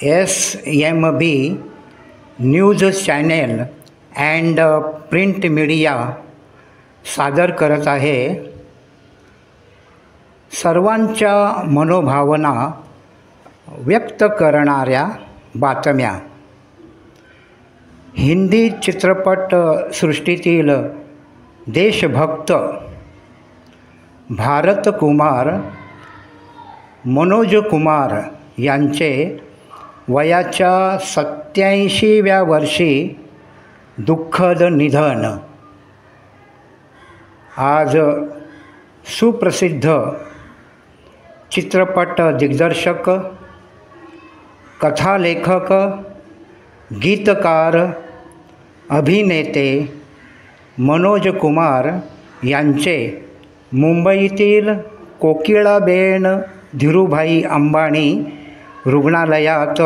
SMB news channel and print media सादर करत आहे सर्वांच्या मनोभावना व्यक्त करणाऱ्या बातम्या। हिंदी चित्रपट सृष्टीतील देशभक्त भारत कुमार मनोज कुमार यांचे वयाच्या 87व्या वर्षी दुःखद निधन। आज सुप्रसिद्ध चित्रपट दिग्दर्शक, कथालेखक, गीतकार, अभिनेते मनोज कुमार यांचे मुंबईतील कोकिळाबेन धीरूभाई अंबानी रुग्णालयात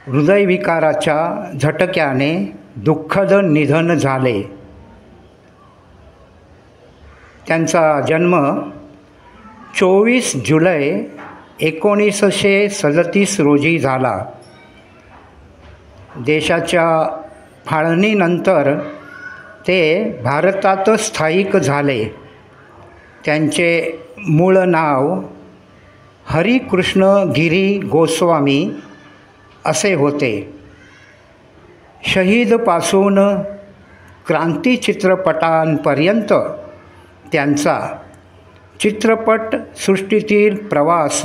हृदयविकाराच्या झटक्याने दुःखद निधन झाले। त्यांचा जन्म 24 जुलै 1937 रोजी झाला। देशाच्या फाळणीनंतर ते भारतात स्थायिक झाले। त्यांचे मूळ नाव हरिकृष्ण गिरी गोस्वामी असे होते। शहीदपासून क्रांती चित्रपटांपर्यंत त्यांचा चित्रपट सृष्टीतील प्रवास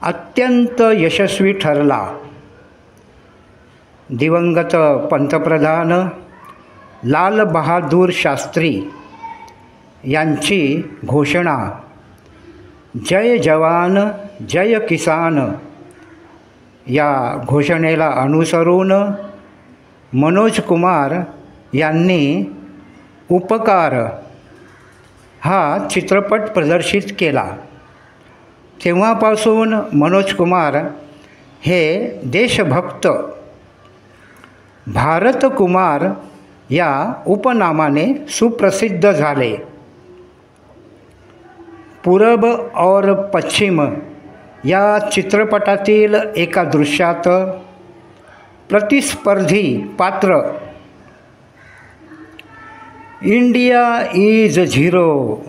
अत्यंत यशस्वी ठरला। दिवंगत पंतप्रधान लाल बहादूर शास्त्री यांची घोषणा जय जवान जय किसान या घोषणेला अनुसरून मनोज कुमार यांनी उपकार हा चित्रपट प्रदर्शित केला। तेव्हापासून मनोज कुमार हे देशभक्त भारत कुमार या उपनामाने सुप्रसिद्ध झाले। पूरब और पश्चिम या चित्रपटातील एका दृश्यात प्रतिस्पर्धी पात्र इंडिया इज झिरो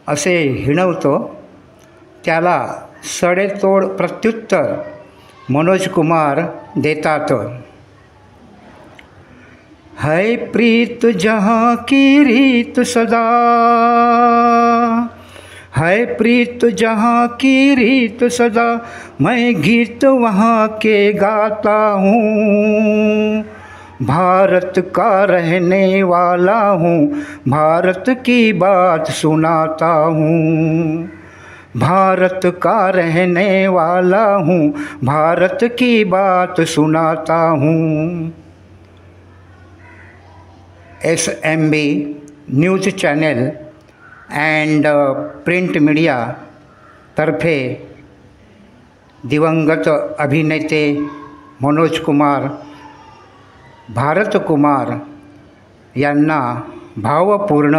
असे हिणवतो, त्याला सडेतोड प्रत्युत्तर मनोज कुमार देतात। है प्रीत जहाँ की रीत सदा, है प्रीत जहाँ की रीत सदा, मैं गीत वहाँ के गाता हूँ। भारत का रहने वाला हूँ, भारत की बात सुनाता हूँ। भारत का रहने वाला हूँ, भारत की बात सुनाता हूँ। SMB news channel and print media तर्फे दिवंगत अभिनेते मनोज कुमार भारत कुमार यांना भावपूर्ण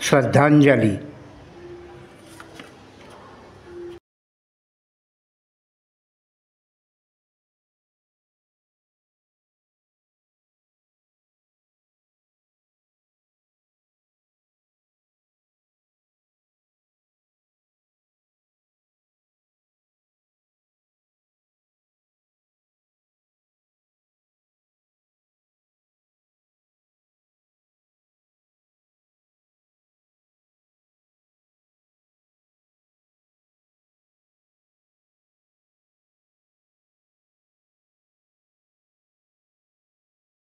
श्रद्धांजली।